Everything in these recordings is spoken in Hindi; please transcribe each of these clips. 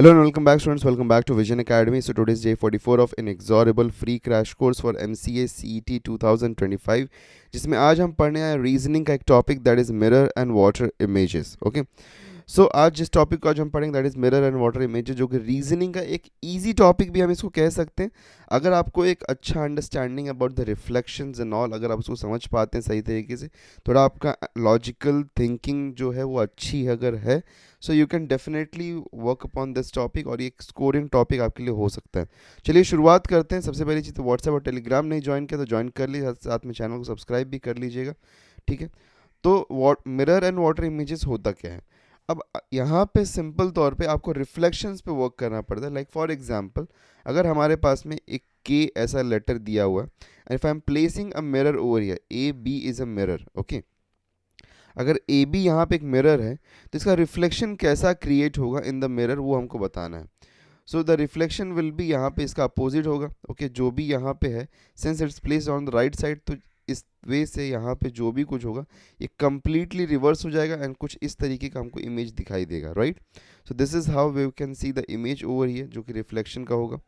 Hello and welcome back, students. Welcome back to Vision Academy. So today's day 44 of inexorable free crash course for MCA CET 2025, जिसमें आज हम पढ़ने आए रीजनिंग का एक topic that is mirror and water images. Okay, so आज जिस टॉपिक को आज हम पढ़ेंगे that is mirror and water images, जो कि रीजनिंग का एक इजी टॉपिक भी हम इसको कह सकते हैं. अगर आपको एक अच्छा understanding about the reflections and all, अगर आप उसको समझ पाते हैं सही तरीके से, थोड़ा आपका लॉजिकल थिंकिंग जो है वो अच्छी अगर है, so you can definitely work upon this topic और ये एक स्कोरिंग टॉपिक आपके लिए हो सकता है. चलिए शुरुआत करते हैं. सबसे पहली चीज़ तो व्हाट्सएप और टेलीग्राम नहीं ज्वाइन किया तो ज्वाइन कर लीजिए, साथ में चैनल को सब्सक्राइब भी कर लीजिएगा. ठीक है, तो मिरर एंड वाटर इमेजेस होता क्या है. अब यहाँ पे सिंपल तौर पे आपको रिफ्लेक्शंस पे वर्क करना पड़ता है. लाइक फॉर एग्जांपल, अगर हमारे पास में एक के ऐसा लेटर दिया हुआ है, and if I am placing a mirror over here, A B is a mirror. Okay, अगर ए बी यहाँ पे एक मिरर है तो इसका रिफ्लेक्शन कैसा क्रिएट होगा इन द मिरर वो हमको बताना है. So the reflection will be, यहाँ पे इसका अपोजिट होगा. ओके, जो भी यहाँ पे है, since it's placed on the right side, तो इस वे से यहाँ पे जो भी कुछ होगा ये कम्प्लीटली रिवर्स हो जाएगा एंड कुछ इस तरीके का हमको इमेज दिखाई देगा. Right, so this is how we can see the image over here, जो कि रिफ्लेक्शन का होगा.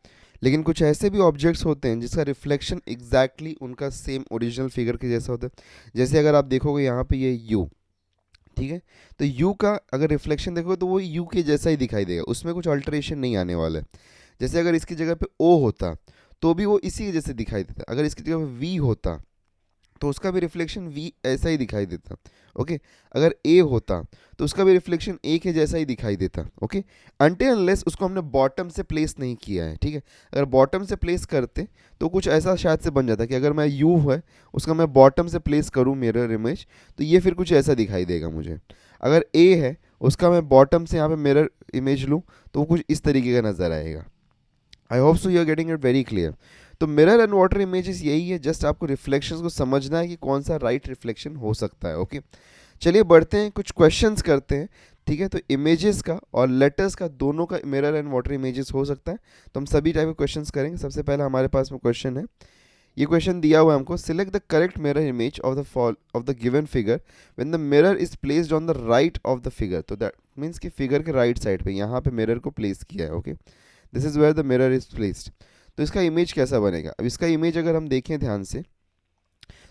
लेकिन कुछ ऐसे भी ऑब्जेक्ट्स होते हैं जिसका रिफ्लेक्शन एग्जैक्टली उनका सेम ओरिजिनल फिगर के जैसा होता है. जैसे अगर आप देखोगे यहाँ पे ये यू, ठीक है, तो U का अगर रिफ्लेक्शन देखोगे तो वो U के जैसा ही दिखाई देगा, उसमें कुछ अल्टरेशन नहीं आने वाला है. जैसे अगर इसकी जगह पे O होता तो भी वो इसी के जैसे दिखाई देता. अगर इसकी जगह पे V होता तो उसका भी रिफ्लेक्शन V ऐसा ही दिखाई देता. ओके, अगर A होता तो उसका भी रिफ्लेक्शन A के जैसा ही दिखाई देता. ओके, अनटिल अनलेस उसको हमने बॉटम से प्लेस नहीं किया है. ठीक है, अगर बॉटम से प्लेस करते तो कुछ ऐसा शायद से बन जाता कि अगर मैं U है उसका मैं बॉटम से प्लेस करूँ मिरर इमेज, तो ये फिर कुछ ऐसा दिखाई देगा मुझे. अगर A है उसका मैं बॉटम से यहाँ पे मिरर इमेज लूँ तो वो कुछ इस तरीके का नज़र आएगा. I hope so you are getting it very clear. तो मिरर एंड वाटर इमेजेस यही है, जस्ट आपको रिफ्लेक्शंस को समझना है कि कौन सा राइट रिफ्लेक्शन हो सकता है. ओके, चलिए बढ़ते हैं, कुछ क्वेश्चंस करते हैं. ठीक है, तो इमेजेस का और लेटर्स का दोनों का मिरर एंड वाटर इमेजेस हो सकता है, तो हम सभी टाइप के क्वेश्चंस करेंगे. सबसे पहले हमारे पास में क्वेश्चन है, ये क्वेश्चन दिया हुआ है हमको, select the correct mirror image of the fall of the given figure when the mirror is placed on the right of the figure. तो दैट मीन्स कि फिगर के राइट साइड पे यहाँ पे मिरर को प्लेस किया है. Okay, this is where the mirror is placed. तो इसका इमेज कैसा बनेगा. अब इसका इमेज अगर हम देखें ध्यान से,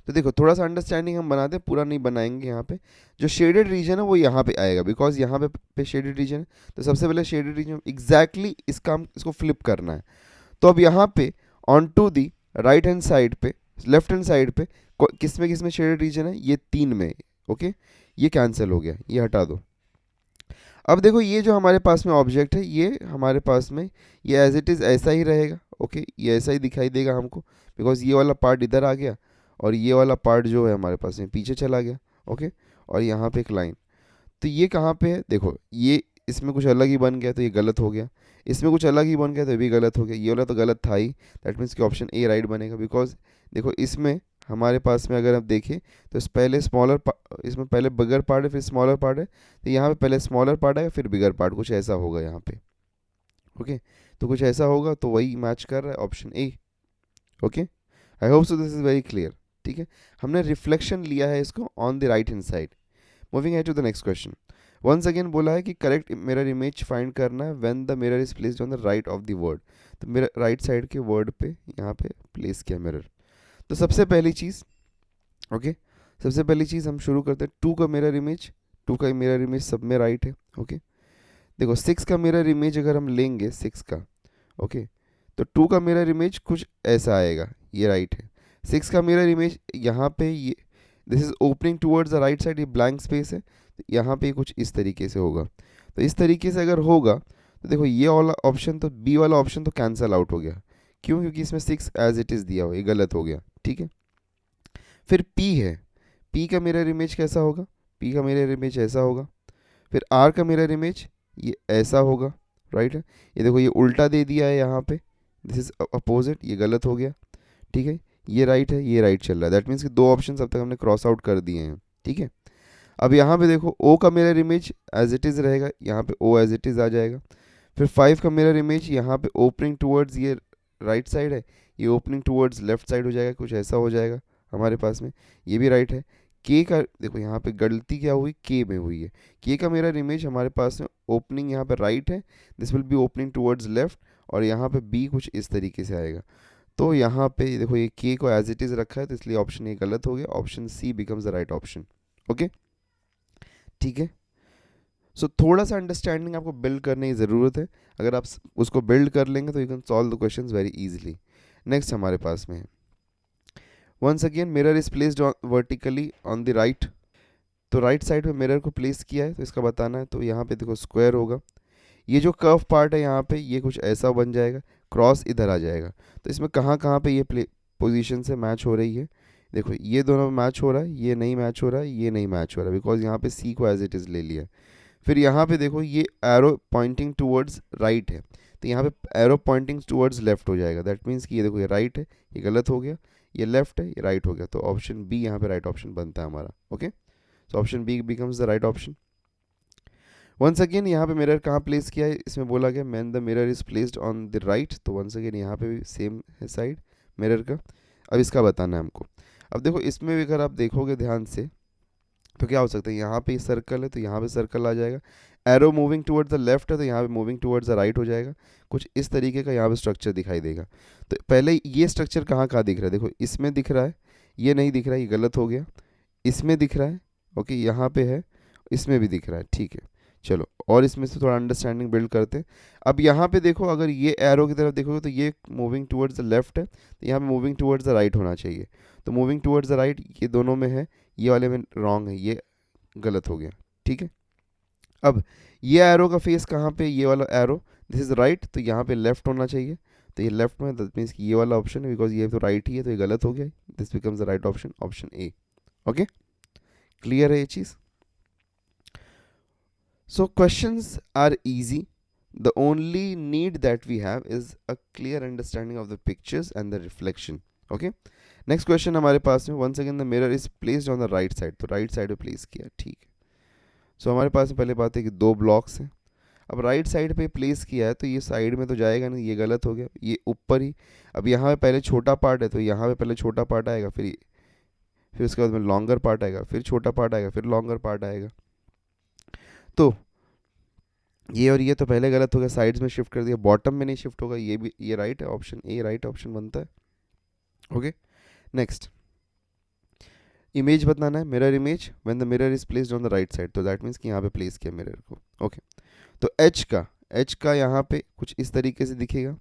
तो देखो थोड़ा सा अंडरस्टैंडिंग हम बनाते हैं, पूरा नहीं बनाएंगे. यहाँ पे जो शेडेड रीजन है वो यहाँ पे आएगा, बिकॉज यहाँ पे शेडेड रीजन है. तो सबसे पहले शेडेड रीजन एग्जैक्टली इसका हम इसको फ्लिप करना है. तो अब यहाँ पे on to the right hand side पे, लेफ्ट हैंड साइड पे किस में शेडेड रीजन है, ये तीन में. ओके, ये कैंसिल हो गया, ये हटा दो. अब देखो ये जो हमारे पास में ऑब्जेक्ट है, ये हमारे पास में ये एज इट इज़ ऐसा ही रहेगा. ओके, ये ऐसा ही दिखाई देगा हमको, बिकॉज ये वाला पार्ट इधर आ गया और ये वाला पार्ट जो है हमारे पास में पीछे चला गया. ओके, और यहाँ पे एक लाइन, तो ये कहाँ पे है, देखो ये इसमें कुछ अलग ही बन गया तो ये गलत हो गया, इसमें कुछ अलग ही बन गया तो ये भी गलत हो गया. ये वाला तो गलत था ही, दैट मीन्स कि ऑप्शन ए राइट बनेगा. बिकॉज देखो इसमें हमारे पास में अगर आप देखें तो इस पहले इसमें पहले बिगर पार्ट है फिर स्मॉलर पार्ट है, तो यहाँ पे पहले स्मॉलर पार्ट आएगा फिर बिगर पार्ट, कुछ ऐसा होगा यहाँ पे. ओके, तो कुछ ऐसा होगा तो वही मैच कर रहा है option A. Okay, I hope so this is very clear. ठीक है, हमने रिफ्लेक्शन लिया है इसको on the right hand side. Moving है to the next question. Once again बोला है कि करेक्ट मिरर इमेज फाइंड करना है when the mirror is placed on the right of the word. तो मेरा राइट साइड के वर्ड पे यहाँ पे प्लेस किया मिरर. तो सबसे पहली चीज़, ओके, सबसे पहली चीज़ हम शुरू करते हैं. टू का मिरर इमेज, टू का मिरर इमेज सब में राइट है. ओके, देखो सिक्स का मिरर इमेज अगर हम लेंगे सिक्स का, ओके, तो टू का मिरर इमेज कुछ ऐसा आएगा, ये राइट है. सिक्स का मिरर इमेज यहाँ पे ये this is opening towards the right side, ये ब्लैंक स्पेस है, तो यहाँ पे कुछ इस तरीके से होगा. तो इस तरीके से अगर होगा तो देखो ये वाला ऑप्शन, तो बी वाला ऑप्शन तो कैंसिल आउट हो गया. क्यों, क्योंकि इसमें सिक्स एज इट इज़ दिया हुआ, ये गलत हो गया. ठीक है, फिर पी है, पी का मिरर इमेज कैसा होगा, पी का मिरर इमेज ऐसा होगा. फिर आर का मिरर इमेज ये ऐसा होगा, राइट है. ये देखो ये उल्टा दे दिया है यहाँ पे, दिस इज अपोजिट, ये गलत हो गया. ठीक है, ये राइट है, ये राइट चल रहा है, दैट मीन्स कि दो ऑप्शन अब तक हमने क्रॉस आउट कर दिए हैं. ठीक है, अब यहाँ पे देखो ओ का mirror image as it is रहेगा, यहाँ पे ओ एज इट इज़ आ जाएगा. फिर फाइव का मिरर इमेज यहाँ पे ओपनिंग टूवर्ड्स ये राइट साइड है, ये ओपनिंग टूवर्ड्स लेफ्ट साइड हो जाएगा, कुछ ऐसा हो जाएगा हमारे पास में, ये भी राइट है. के का देखो यहाँ पे गलती क्या हुई, के में हुई है। के का मिरर इमेज हमारे पास में ओपनिंग यहाँ पे राइट है, this will be opening towards left, और यहाँ पे बी कुछ इस तरीके से आएगा। तो यहाँ पे देखो ये के को एज इट इज़ रखा है, तो इसलिए ऑप्शन ए गलत हो गया, option C becomes the right option. Okay, ठीक है। सो थोड़ा सा अंडरस्टैंडिंग आपको बिल्ड करने की ज़रूरत है। अगर आप उसको बिल्ड कर लेंगे तो you can solve the questions very easily. Next हमारे पास में है, once again mirror is placed vertically on the right. तो राइट साइड पे मिरर को प्लेस किया है, तो इसका बताना है। तो यहाँ पे देखो स्क्वायर होगा, ये जो कर्व पार्ट है यहाँ पे ये कुछ ऐसा बन जाएगा, क्रॉस इधर आ जाएगा। तो इसमें कहाँ कहाँ पे ये पोजीशन से मैच हो रही है, देखो ये दोनों मैच हो रहा है, ये नहीं मैच हो रहा है, ये नहीं मैच हो रहा है, बिकॉज यहाँ पे सी को एज इट इज़ ले लिया। फिर यहाँ पे देखो ये एरो पॉइंटिंग टूवर्ड्स राइट है, तो यहाँ पे एरो पॉइंटिंग टूवर्ड्स लेफ्ट हो जाएगा। दैट मीन्स कि ये देखो ये राइट है, ये गलत हो गया, ये लेफ्ट है, ये राइट हो गया। तो ऑप्शन बी यहाँ पे राइट ऑप्शन बनता है हमारा। Okay, so option B becomes the right option. Once again यहाँ पे मिरर कहाँ प्लेस किया है, इसमें बोला गया man the mirror is placed on the right. तो वंस अगेन यहाँ पे भी सेम है साइड मिरर का। अब इसका बताना है हमको। अब देखो इसमें भी अगर आप देखोगे ध्यान से तो क्या हो सकता है, यहाँ पे सर्कल है तो यहाँ पे सर्कल आ जाएगा, arrow moving towards the left है तो यहाँ पे मूविंग टुवर्ड्स द राइट हो जाएगा। कुछ इस तरीके का यहाँ पे स्ट्रक्चर दिखाई देगा। तो पहले ये स्ट्रक्चर कहाँ कहाँ दिख रहा है, देखो इसमें दिख रहा है, ये नहीं दिख रहा है, ये गलत हो गया। इसमें दिख रहा है, ओके यहाँ पे है, इसमें भी दिख रहा है, ठीक है। चलो और इसमें से थोड़ा अंडरस्टैंडिंग बिल्ड करते हैं। अब यहाँ पे देखो अगर ये एरो की तरफ देखोगे तो ये मूविंग टुवर्ड्स द लेफ्ट है, तो यहाँ पे मूविंग टुवर्ड्स द राइट होना चाहिए। तो मूविंग टुवर्ड्स द राइट ये दोनों में है, ये वाले में रॉन्ग है, ये गलत हो गया, ठीक है। अब ये एरो का फेस कहाँ पे, ये वाला एरो दिस इज राइट, तो यहाँ पे लेफ्ट होना चाहिए, तो ये लेफ्ट में, दैट मीन्स कि ये वाला ऑप्शन है, बिकॉज ये तो राइट ही है तो ये गलत हो गया, this becomes the right option, option A. Okay, clear है ये चीज़। So questions are easy. The only need that we have is a clear understanding of the pictures and the reflection. Okay. Next question हमारे पास में, once again the mirror is placed on the right side. तो right side पे place किया, ठीक है। So हमारे पास में पहले बात है कि दो ब्लॉक्स हैं। अब राइट साइड पे प्लेस किया है तो ये साइड में तो जाएगा नहीं, ये गलत हो गया, ये ऊपर ही। अब यहाँ पे पहले छोटा पार्ट है तो यहाँ पे पहले छोटा पार्ट आएगा, फिर उसके बाद में लॉन्गर पार्ट आएगा, फिर छोटा पार्ट आएगा, फिर लॉन्गर पार्ट आएगा। तो ये और ये तो पहले गलत हो गया, साइड्स में शिफ्ट कर दिया, बॉटम में नहीं शिफ्ट होगा, ये भी, ये राइट है, ऑप्शन ए राइट ऑप्शन बनता है। ओके, नेक्स्ट इमेज बताना है, mirror image when the mirror is placed on the right side. तो दैट मीन्स कि यहाँ पे प्लेस किया मिरर को। ओके, तो एच का यहाँ पे कुछ इस तरीके से दिखेगा।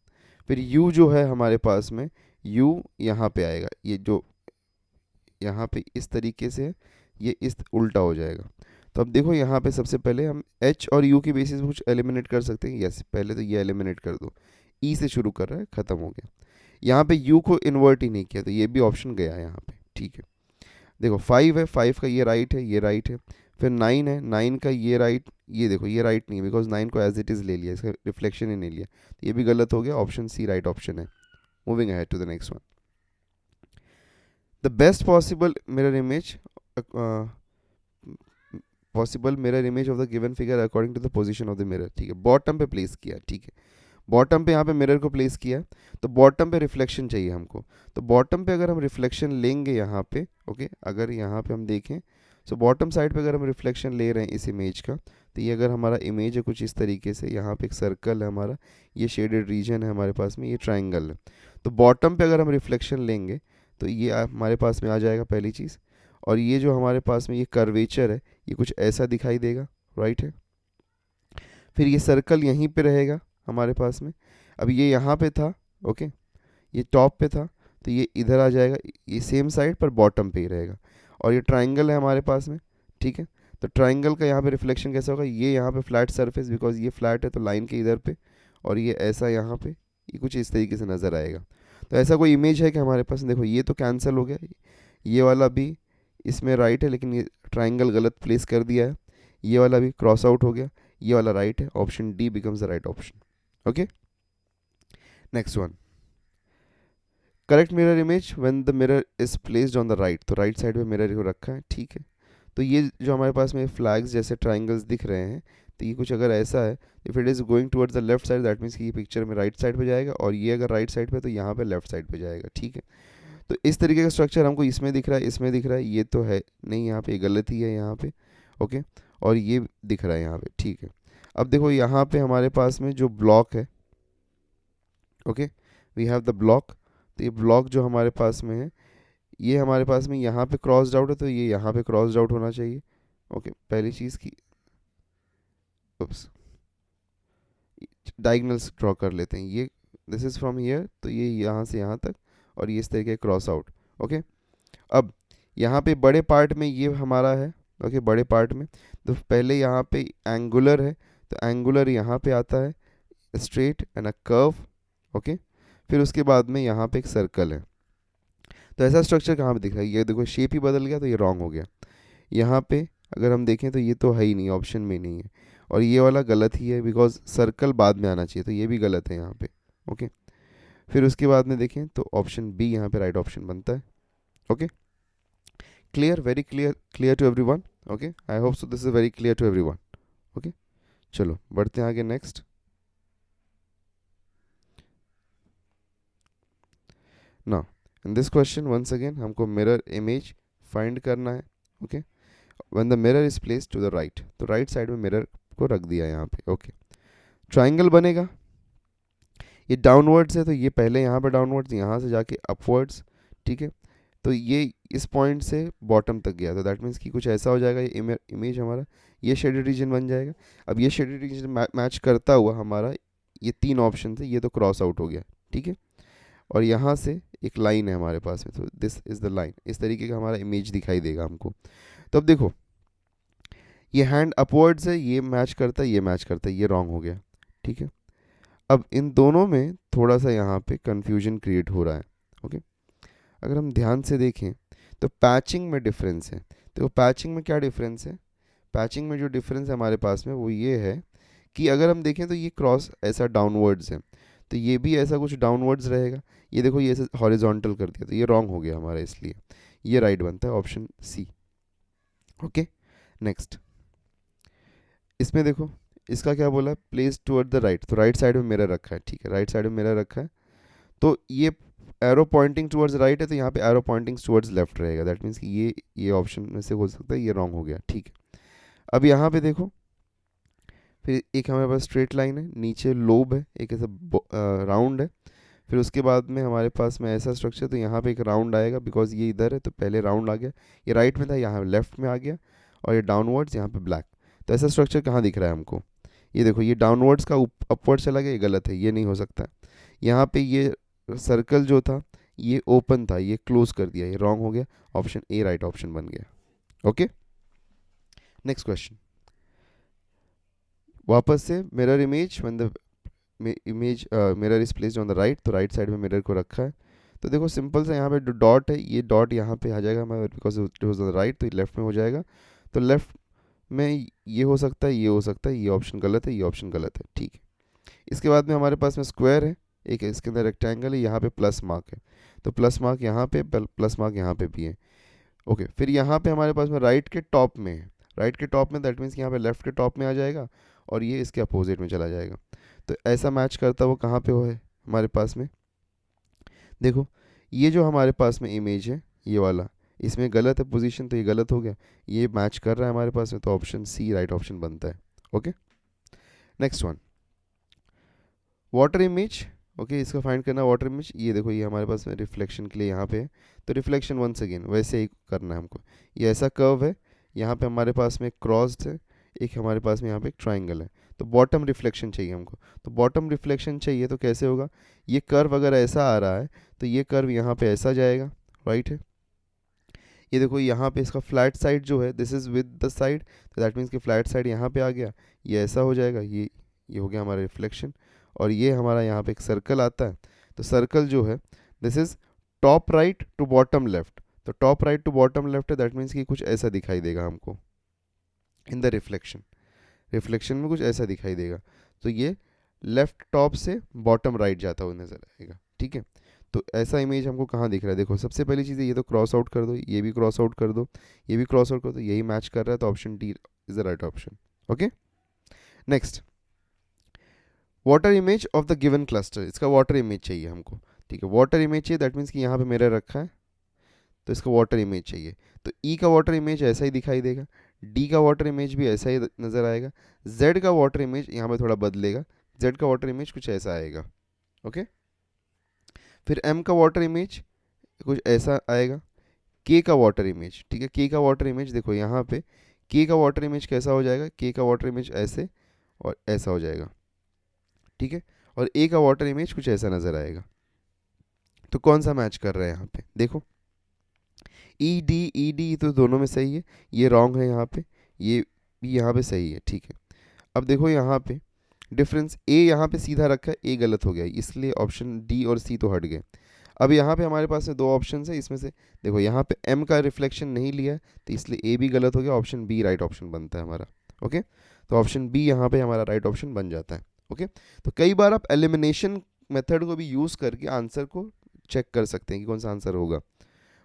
फिर यू जो है हमारे पास में, यू यहाँ पे आएगा, ये जो यहाँ पे इस तरीके से ये इस उल्टा हो जाएगा। तो अब देखो यहाँ पे सबसे पहले हम एच और यू की बेसिस पे कुछ एलिमिनेट कर सकते हैं। यस, पहले तो ये एलिमिनेट कर दो, ई से शुरू कर रहा है, ख़त्म हो गया। यहाँ पे यू को इन्वर्ट ही नहीं किया तो ये भी ऑप्शन गया यहाँ पे, ठीक है। देखो 5 है, 5 का ये राइट है, ये राइट है। फिर 9 है, 9 का ये राइट, ये देखो ये राइट नहीं है, बिकॉज 9 को एज इट इज़ ले लिया, इसका रिफ्लेक्शन ही नहीं लिया, तो ये भी गलत हो गया, ऑप्शन सी राइट ऑप्शन है। Moving ahead to the next one, the best possible mirror image possible mirror image of the given figure according to the position of the mirror, ठीक है। बॉटम पे प्लेस किया, ठीक है, बॉटम पे यहाँ पे मिरर को प्लेस किया, तो बॉटम पे रिफ्लेक्शन चाहिए हमको। तो बॉटम पे अगर हम रिफ्लेक्शन लेंगे यहाँ पे, ओके, अगर यहाँ पे हम देखें, सो बॉटम साइड पे अगर हम रिफ्लेक्शन ले रहे हैं इस इमेज का, तो ये अगर हमारा इमेज है कुछ इस तरीके से, यहाँ पे एक सर्कल है हमारा, ये शेडेड रीजन है हमारे पास में, ये ट्राइंगल है। तो बॉटम पे अगर हम रिफ्लेक्शन लेंगे तो ये हमारे पास में आ जाएगा पहली चीज़। और ये जो हमारे पास में ये कर्वेचर है, ये कुछ ऐसा दिखाई देगा, राइट है। फिर ये सर्कल यहीं पे रहेगा हमारे पास में। अब ये यहाँ पे था, ओके, ये टॉप पे था, तो ये इधर आ जाएगा, ये सेम साइड पर बॉटम पे ही रहेगा। और ये ट्राइंगल है हमारे पास में, ठीक है। तो ट्राइंगल का यहाँ पे रिफ्लेक्शन कैसा होगा, ये यहाँ पे फ्लैट सरफेस, बिकॉज ये फ्लैट है तो लाइन के इधर पे, और ये ऐसा यहाँ पे, ये कुछ इस तरीके से नज़र आएगा। तो ऐसा कोई इमेज है कि हमारे पास, देखो ये तो कैंसिल हो गया, ये वाला भी इसमें राइट है लेकिन ये ट्राइंगल गलत प्लेस कर दिया है, ये वाला भी क्रॉस आउट हो गया, ये वाला राइट है, option D becomes the right option. Okay, next one, correct mirror image when the mirror is placed on the right. तो राइट साइड पे मिरर को रखा है, ठीक है। तो ये जो हमारे पास में फ्लैग्स जैसे ट्राइंगल्स दिख रहे हैं, तो ये कुछ अगर ऐसा है, if it is going towards the left side, that means कि ये पिक्चर में राइट साइड पे जाएगा, और ये अगर राइट साइड पे तो यहाँ पे लेफ्ट साइड पे जाएगा, ठीक है। तो इस तरीके का स्ट्रक्चर हमको इसमें दिख रहा है, इसमें दिख रहा है, ये तो है नहीं, यहाँ पे गलत ही है यहाँ पे। ओके, और ये दिख रहा है यहाँ पे, ठीक है। अब देखो यहाँ पे हमारे पास में जो ब्लॉक है, okay, we have the block. तो ये ब्लॉक जो हमारे पास में है, ये हमारे पास में यहाँ पे क्रॉस्ड आउट है, तो ये यहाँ पे क्रॉस्ड आउट होना चाहिए। ओके, पहली चीज़ की उप्स, डायगनल्स ड्रॉ कर लेते हैं। ये दिस इज़ फ्रॉम हियर, तो ये यहाँ से यहाँ तक, और ये इस तरीके क्रॉस आउट। ओके, अब यहाँ पे बड़े पार्ट में ये हमारा है। ओके, बड़े पार्ट में तो पहले यहाँ पे एंगुलर है, तो एंगुलर यहाँ पे आता है, straight and a curve. Okay, फिर उसके बाद में यहाँ पे एक सर्कल है। तो ऐसा स्ट्रक्चर कहाँ पे दिख रहा है, ये देखो शेप ही बदल गया, तो ये रॉन्ग हो गया। यहाँ पे अगर हम देखें तो ये तो है ही नहीं, ऑप्शन में नहीं है, और ये वाला गलत ही है, बिकॉज सर्कल बाद में आना चाहिए, तो ये भी गलत है यहाँ पे। ओके, फिर उसके बाद में देखें तो ऑप्शन बी यहाँ पे राइट ऑप्शन बनता है। Okay, clear, very clear, clear to everyone. Okay, I hope so this is very clear to everyone. Okay, चलो बढ़ते हैं आगे, next. Now in this question once again हमको मिरर इमेज फाइंड करना है। Okay, when the mirror is placed to the right, तो राइट साइड में मिरर को रख दिया यहाँ पे। ओके, ट्राइंगल बनेगा, ये डाउनवर्ड्स है, तो ये पहले यहाँ पे डाउनवर्ड्स, यहाँ से जाके अपवर्ड्स। ठीक है, तो ये इस पॉइंट से बॉटम तक गया, तो दैट मीन्स कि कुछ ऐसा हो जाएगा, ये इमेज हमारा ये शेडेड रीजन बन जाएगा। अब ये शेडेड रीजन मैच करता हुआ हमारा ये तीन ऑप्शन थे, ये तो क्रॉस आउट हो गया। ठीक है, और यहाँ से एक लाइन है हमारे पास में, तो दिस इज़ द लाइन, इस तरीके का हमारा इमेज दिखाई देगा हमको। तो अब देखो ये हैंड अपवर्ड्स है, ये मैच करता है, ये मैच करता है, ये रॉन्ग हो गया। ठीक है, अब इन दोनों में थोड़ा सा यहाँ पे कंफ्यूजन क्रिएट हो रहा है। ओके, अगर हम ध्यान से देखें तो पैचिंग में डिफरेंस है। तो पैचिंग में क्या डिफरेंस है, पैचिंग में जो डिफरेंस है हमारे पास में वो ये है कि अगर हम देखें तो ये क्रॉस ऐसा डाउनवर्ड्स है, तो ये भी ऐसा कुछ डाउनवर्ड्स रहेगा। ये देखो ये ऐसे हॉरिजॉन्टल कर दिया, तो ये रॉन्ग हो गया हमारा, इसलिए ये राइट बनता है ऑप्शन सी। ओके, नेक्स्ट, इसमें देखो इसका क्या बोला, प्लेस टुवर्ड द राइट, तो राइट साइड में मिरर रखा है। ठीक है, राइट साइड में मिरर रखा है, तो ये एरो पॉइंटिंग टुवर्ड्स राइट है, तो यहाँ पे एरो पॉइंटिंग टुवर्ड्स लेफ्ट रहेगा। दैट मीन्स कि ये ऑप्शन में से हो सकता है, ये रॉन्ग हो गया। ठीक है, अब यहाँ पे देखो फिर एक हमारे पास स्ट्रेट लाइन है, नीचे लोब है, एक ऐसा राउंड है, फिर उसके बाद में हमारे पास में ऐसा स्ट्रक्चर, तो यहाँ पे एक राउंड आएगा, बिकॉज ये इधर है तो पहले राउंड आ गया, ये राइट में था यहाँ लेफ्ट में आ गया, और ये डाउनवर्ड्स यहाँ पे ब्लैक। तो ऐसा स्ट्रक्चर कहाँ दिख रहा है हमको, ये देखो ये डाउनवर्ड्स का अपवर्ड चला गया, ये गलत है, ये नहीं हो सकता। यहाँ पे ये सर्कल जो था ये ओपन था, ये क्लोज कर दिया, ये रॉन्ग हो गया, ऑप्शन ए राइट ऑप्शन बन गया। ओके, नेक्स्ट क्वेश्चन, वापस से mirror image, when the image mirror is placed on the right, तो राइट साइड में मिरर को रखा है। तो देखो सिंपल सा यहाँ पे जो डॉट है, ये डॉट यहाँ पे आ जाएगा हमारा, because it was on the right, तो ये लेफ्ट में हो जाएगा। तो लेफ्ट में ये हो सकता है, ये हो सकता है, ये ऑप्शन गलत है, ये ऑप्शन गलत है। ठीक है, इसके बाद में हमारे पास में स्क्वायर है, एक इसके अंदर रेक्टेंगल है, यहाँ पे प्लस मार्क है, तो प्लस मार्क यहाँ पे, प्लस मार्क यहाँ पे भी है। ओके, फिर यहाँ पे हमारे पास में राइट के टॉप में है, राइट के टॉप में, दैट मीन्स यहाँ पे लेफ्ट के टॉप में आ जाएगा, और ये इसके अपोजिट में चला जाएगा। तो ऐसा मैच करता वो कहाँ पे हो है हमारे पास में, देखो ये जो हमारे पास में इमेज है ये वाला, इसमें गलत है पोजीशन, तो ये गलत हो गया, ये मैच कर रहा है हमारे पास में, तो ऑप्शन सी राइट ऑप्शन बनता है। Okay, next one, water image. Okay, इसका फाइंड करना वाटर इमेज, ये देखो ये हमारे पास में रिफ्लेक्शन के लिए यहाँ पे है, तो रिफ्लेक्शन वंस अगेन वैसे ही करना है हमको। ये ऐसा कर्व है, यहाँ पे हमारे पास में क्रॉस्ड है, एक हमारे पास में यहाँ पे एक ट्राइंगल है, तो बॉटम रिफ्लेक्शन चाहिए हमको। तो बॉटम रिफ्लेक्शन चाहिए तो कैसे होगा, ये कर्व अगर ऐसा आ रहा है तो ये कर्व यहाँ पे ऐसा जाएगा, राइट है। ये देखो यहाँ पे इसका फ्लैट साइड जो है, this is with the side, तो दैट मीन्स कि फ्लैट साइड यहाँ पे आ गया, ये ऐसा हो जाएगा, ये हो गया हमारा रिफ्लेक्शन। और ये हमारा यहाँ पे एक सर्कल आता है, तो सर्कल जो है this is top right to bottom left, तो top right to bottom left है, दैट मीन्स कि कुछ ऐसा दिखाई देगा हमको इन द रिफ्लेक्शन, रिफ्लेक्शन में कुछ ऐसा दिखाई देगा। तो ये लेफ्ट टॉप से बॉटम राइट जाता हुआ नजर आएगा। ठीक है, तो ऐसा इमेज हमको कहाँ दिख रहा है, देखो सबसे पहली चीज़ है ये तो क्रॉस आउट कर दो, ये भी क्रॉस आउट कर दो, ये भी क्रॉस आउट कर दो, यही मैच कर रहा है, तो option D is the right option. Okay, next, water image of the given cluster, इसका वाटर इमेज चाहिए हमको। ठीक है, वाटर इमेज चाहिए, दैट मीन्स कि यहाँ पे मिरर रखा है, तो इसका वाटर इमेज चाहिए, तो ई का वाटर इमेज ऐसा ही दिखाई देगा, डी का वाटर इमेज भी ऐसा ही नज़र आएगा, जेड का वाटर इमेज यहाँ पे थोड़ा बदलेगा, जेड का वाटर इमेज कुछ ऐसा आएगा। ओके, फिर एम का वाटर इमेज कुछ ऐसा आएगा, के का वाटर इमेज, ठीक है, के का वाटर इमेज देखो यहाँ पे, के का वाटर इमेज कैसा हो जाएगा, के का वाटर इमेज ऐसे और ऐसा हो जाएगा, ठीक है, और ए का वाटर इमेज कुछ ऐसा नज़र आएगा। तो कौन सा मैच कर रहा है यहाँ पे, देखो ई डी तो दोनों में सही है, ये रॉन्ग है यहाँ पे, ये भी यहाँ पे सही है, ठीक है। अब देखो यहाँ पे डिफरेंस, ए यहाँ पे सीधा रखा है, ए गलत हो गया, इसलिए ऑप्शन डी और सी तो हट गए। अब यहाँ पे हमारे पास में दो ऑप्शन है, इसमें से देखो यहाँ पे एम का रिफ्लेक्शन नहीं लिया है, तो इसलिए ए भी गलत हो गया, ऑप्शन बी राइट ऑप्शन बनता है हमारा। ओके, तो ऑप्शन बी यहाँ पे हमारा राइट ऑप्शन बन जाता है। ओके, तो कई बार आप एलिमिनेशन मेथड को भी यूज़ करके आंसर को चेक कर सकते हैं कि कौन सा आंसर होगा।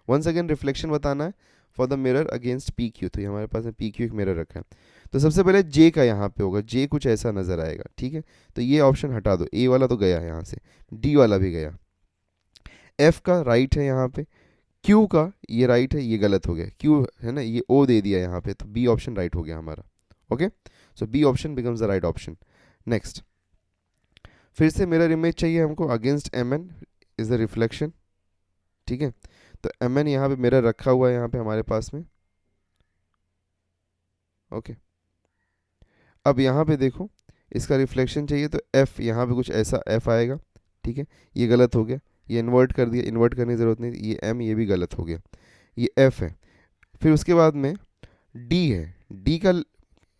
वंस अगेन रिफ्लेक्शन बताना है for the mirror against P Q, तो ये हमारे पास में पी क्यू एक मिरर रखा है, तो सबसे पहले जे का यहाँ पे होगा, जे कुछ ऐसा नज़र आएगा, ठीक है, तो ये ऑप्शन हटा दो, ए वाला तो गया है यहाँ से, डी वाला भी गया, एफ का राइट है यहाँ पे, क्यू का ये राइट है, ये गलत हो गया, क्यू है ना, ये ओ दे दिया यहाँ पे, तो बी ऑप्शन राइट हो गया हमारा। Okay, so B option becomes the right option. Next, फिर से मिरर इमेज चाहिए हमको against M N is the reflection, ठीक है, तो एम एन यहाँ पे मिरर रखा हुआ है यहाँ पे हमारे पास में। ओके, अब यहाँ पे देखो इसका रिफ्लेक्शन चाहिए, तो एफ यहाँ पे कुछ ऐसा एफ आएगा, ठीक है, ये गलत हो गया, ये इन्वर्ट कर दिया, इन्वर्ट करने की ज़रूरत नहीं, ये एम ये भी गलत हो गया, ये एफ है। फिर उसके बाद में डी है, डी का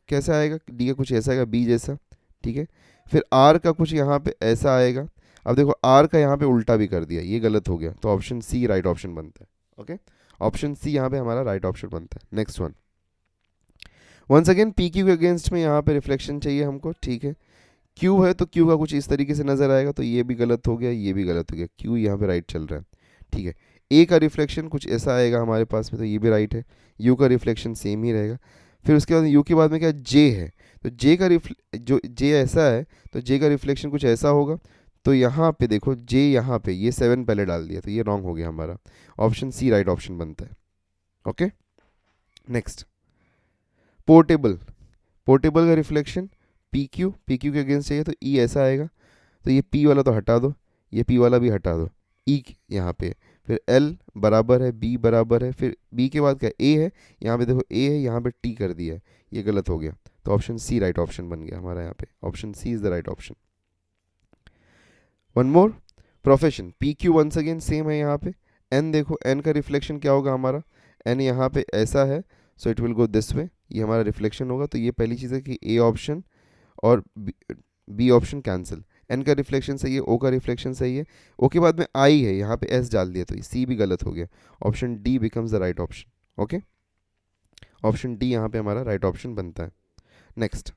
कैसा आएगा, डी का कुछ ऐसा आएगा बी जैसा, ठीक है, फिर आर का कुछ यहाँ पे ऐसा आएगा, अब देखो आर का यहाँ पे उल्टा भी कर दिया, ये गलत हो गया, तो ऑप्शन सी राइट ऑप्शन बनता है। ओके, ऑप्शन सी यहाँ पे हमारा राइट ऑप्शन बनता है। Next one, once again P Q के अगेंस्ट में यहाँ पे रिफ्लेक्शन चाहिए हमको, ठीक है, क्यू है तो क्यू का कुछ इस तरीके से नज़र आएगा, तो ये भी गलत हो गया, ये भी गलत हो गया, क्यू यहाँ पे राइट चल रहा है, ठीक है, ए का रिफ्लेक्शन कुछ ऐसा आएगा हमारे पास में, तो ये भी राइट है, यू का रिफ्लेक्शन सेम ही रहेगा। फिर उसके बाद यू के बाद में क्या जे है, तो जे का जो जे ऐसा है, तो जे का रिफ्लेक्शन कुछ ऐसा होगा, तो यहाँ पे देखो जे यहाँ पे ये 7 पहले डाल दिया, तो ये रॉन्ग हो गया हमारा, ऑप्शन सी राइट ऑप्शन बनता है। ओके, नेक्स्ट, पोर्टेबल, पोर्टेबल का रिफ्लेक्शन पी क्यू के अगेंस्ट चाहिए, तो ई ऐसा आएगा, तो ये पी वाला तो हटा दो, ये पी वाला भी हटा दो, ई यहाँ पे, फिर एल बराबर है बी बराबर है, फिर बी के बाद क्या ए है, यहाँ पे देखो ए है, यहाँ पे टी कर दिया है, ये गलत हो गया, तो ऑप्शन सी राइट ऑप्शन बन गया हमारा यहाँ पे, option C is the right option. One more, profession P Q once again same है यहाँ पे, एन देखो एन का रिफ्लेक्शन क्या होगा हमारा, एन यहाँ पे ऐसा है, so it will go this way, ये हमारा रिफ्लेक्शन होगा, तो ये पहली चीज़ है कि ए ऑप्शन और बी ऑप्शन कैंसिल, एन का रिफ्लेक्शन सही है, ओ का रिफ्लेक्शन सही है, ओ के बाद में आई है, यहाँ पे एस डाल दिया, तो सी भी गलत हो गया, option D becomes the right option. Okay, option D यहाँ पे हमारा राइट ऑप्शन बनता है। नेक्स्ट,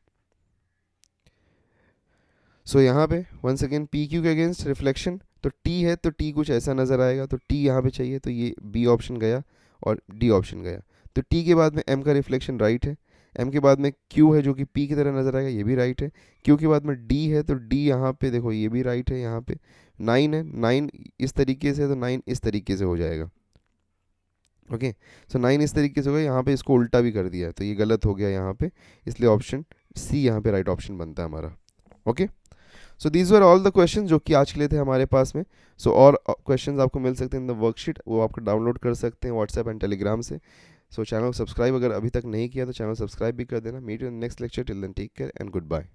सो यहाँ पे वंस अगेन पी क्यू के अगेंस्ट रिफ्लेक्शन, तो टी है तो टी कुछ ऐसा नज़र आएगा, तो टी यहाँ पे चाहिए, तो ये बी ऑप्शन गया और डी ऑप्शन गया, तो टी के बाद में एम का रिफ्लेक्शन राइट है, एम के बाद में क्यू है जो कि पी की तरह नज़र आएगा, ये भी राइट है, क्यू के बाद में डी है, तो डी यहाँ पे देखो ये भी राइट है, यहाँ पे 9 है, 9 इस तरीके से, तो 9 इस तरीके से हो जाएगा। ओके, सो 9 इस तरीके से हो गया, यहाँ पे इसको उल्टा भी कर दिया है, तो ये गलत हो गया यहाँ पे, इसलिए ऑप्शन सी यहाँ पे राइट ऑप्शन बनता है हमारा। Okay, so these were all the question जो कि आज के लिए थे हमारे पास में। सो और क्वेश्चंस आपको मिल सकते हैं इन द वर्कशीट, वो आपको डाउनलोड कर सकते हैं व्हाट्सएप एंड टेलीग्राम से। सो चैनल को सब्सक्राइब अगर अभी तक नहीं किया तो चैनल सब्सक्राइब भी कर देना। Meet in next lecture, till then take care and good bye.